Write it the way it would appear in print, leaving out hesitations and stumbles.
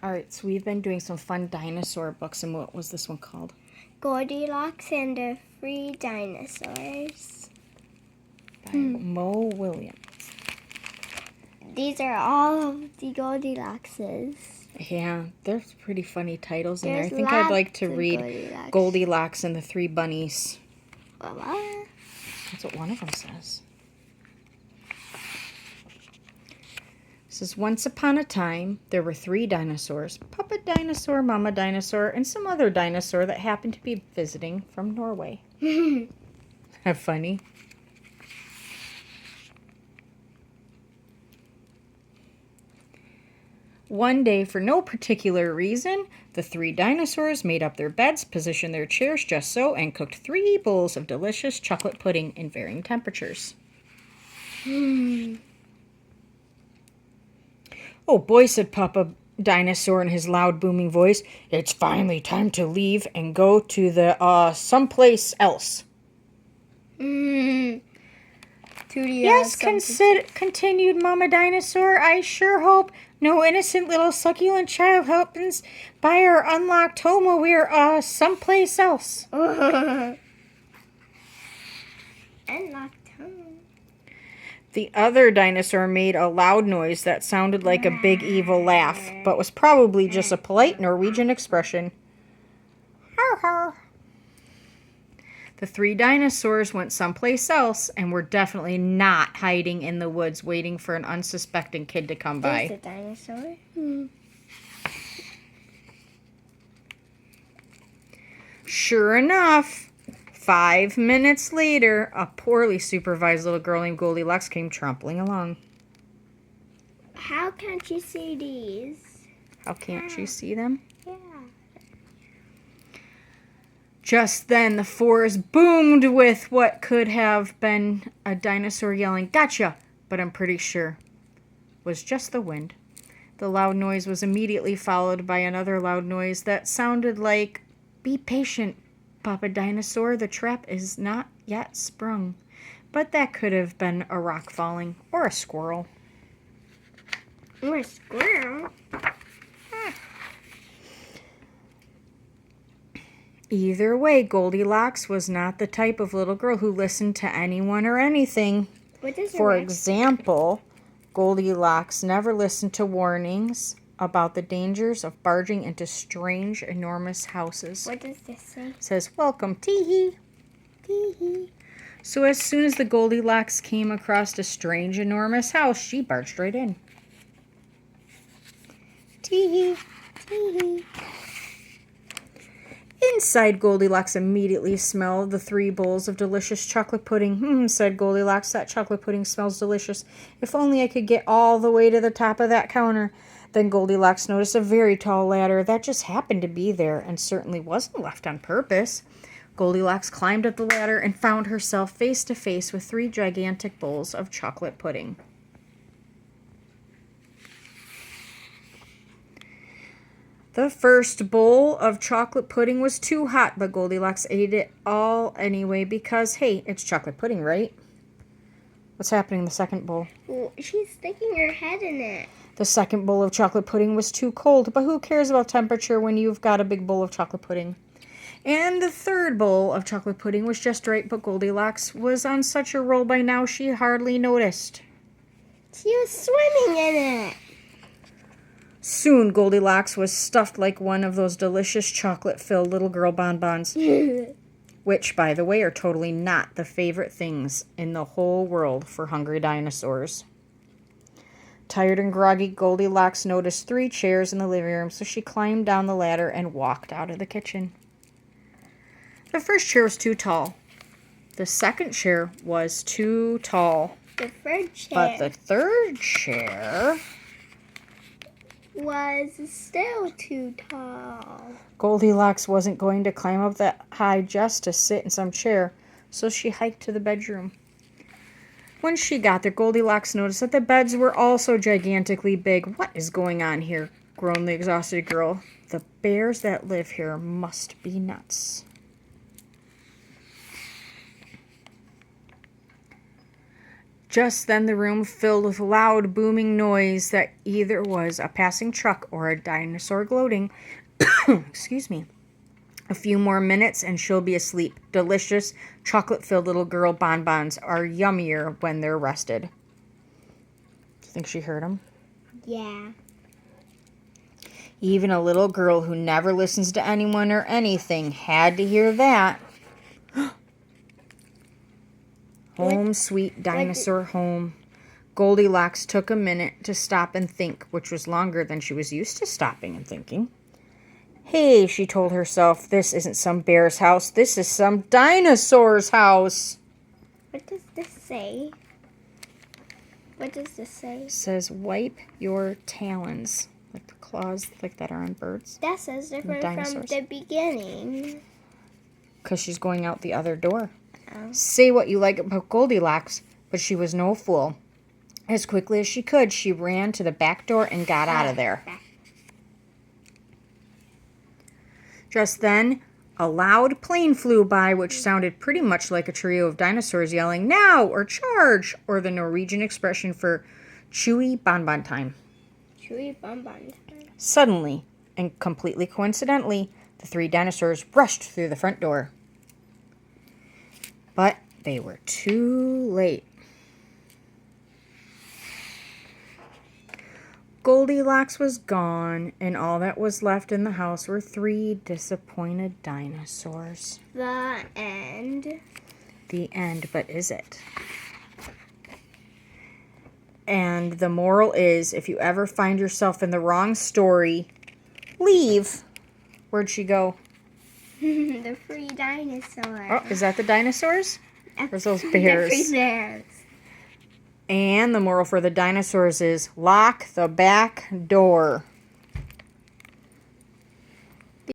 All right, so we've been doing some fun dinosaur books, and what was this one called? Goldilocks and the Three Dinosaurs. By Mo Williams. These are all of the Goldilockses. Yeah, there's pretty funny titles in there. I There's think I'd like lots to of read Goldilocks. Goldilocks and the Three Bunnies. What? That's what one of them says. It says, once upon a time, there were 3 dinosaurs. Papa Dinosaur, Mama Dinosaur, and some other dinosaur that happened to be visiting from Norway. How funny. One day, for no particular reason, the 3 dinosaurs made up their beds, positioned their chairs just so, and cooked 3 bowls of delicious chocolate pudding in varying temperatures. Oh boy, said Papa Dinosaur in his loud, booming voice. It's finally time to leave and go to the, someplace else. Yes, continued Mama Dinosaur. I sure hope no innocent little succulent child happens by our unlocked home while we're, someplace else. Unlocked home. The other dinosaur made a loud noise that sounded like a big evil laugh, but was probably just a polite Norwegian expression. Har har. The 3 dinosaurs went someplace else and were definitely not hiding in the woods waiting for an unsuspecting kid to come by. There's a dinosaur. Sure enough, 5 minutes later, a poorly supervised little girl named Goldilocks came trampling along. How can't you see these? How can't you see them? Yeah. Just then, the forest boomed with what could have been a dinosaur yelling, "Gotcha!" But I'm pretty sure was just the wind. The loud noise was immediately followed by another loud noise that sounded like, "Be patient, Papa Dinosaur, the trap is not yet sprung." But that could have been a rock falling or a squirrel. Or a squirrel. Either way, Goldilocks was not the type of little girl who listened to anyone or anything. What is For example, Goldilocks never listened to warnings about the dangers of barging into strange, enormous houses. What does this say? It says, "Welcome, tee-hee." Tee-hee. So as soon as the Goldilocks came across a strange, enormous house, she barged right in. Tee-hee, tee-hee. Inside, Goldilocks immediately smelled the 3 bowls of delicious chocolate pudding. Said Goldilocks, that chocolate pudding smells delicious. If only I could get all the way to the top of that counter. Then Goldilocks noticed a very tall ladder that just happened to be there and certainly wasn't left on purpose. Goldilocks climbed up the ladder and found herself face to face with 3 gigantic bowls of chocolate pudding. The first bowl of chocolate pudding was too hot, but Goldilocks ate it all anyway because, hey, it's chocolate pudding, right? What's happening in the second bowl? Well, she's sticking her head in it. The second bowl of chocolate pudding was too cold, but who cares about temperature when you've got a big bowl of chocolate pudding? And the third bowl of chocolate pudding was just right, but Goldilocks was on such a roll by now she hardly noticed. She was swimming in it. Soon, Goldilocks was stuffed like one of those delicious chocolate-filled little girl bonbons, which, by the way, are totally not the favorite things in the whole world for hungry dinosaurs. Tired and groggy, Goldilocks noticed 3 chairs in the living room, so she climbed down the ladder and walked out of the kitchen. The first chair was too tall. The second chair was too tall. The third chair But the third chair was still too tall. Goldilocks wasn't going to climb up that high just to sit in some chair, so she hiked to the bedroom. When she got there, Goldilocks noticed that the beds were also gigantically big. "What is going on here?" groaned the exhausted girl. "The bears that live here must be nuts." Just then the room filled with loud booming noise that either was a passing truck or a dinosaur gloating. Excuse me. A few more minutes and she'll be asleep. Delicious, chocolate-filled little girl bonbons are yummier when they're rested. Do you think she heard him? Yeah. Even a little girl who never listens to anyone or anything had to hear that. Home, sweet dinosaur home. Goldilocks took a minute to stop and think, which was longer than she was used to stopping and thinking. Hey, she told herself, this isn't some bear's house. This is some dinosaur's house. What does this say? What does this say? It says, wipe your talons. Like the claws like that are on birds. That says different from Dinosaurs. the beginning. Because she's going out the other door. Oh. Say what you like about Goldilocks, but she was no fool. As quickly as she could, she ran to the back door and got out of there. Just then, a loud plane flew by, which sounded pretty much like a trio of dinosaurs yelling, now, or charge, or the Norwegian expression for chewy bonbon time. Chewy bonbon. Suddenly, and completely coincidentally, the three dinosaurs rushed through the front door. But they were too late. Goldilocks was gone, and all that was left in the house were three disappointed dinosaurs. The end. The end, but is it? And the moral is, if you ever find yourself in the wrong story, leave. Where'd she go? The free dinosaur. Oh, is that the dinosaurs? Or those The bears? free bears. And the moral for the dinosaurs is lock the back door.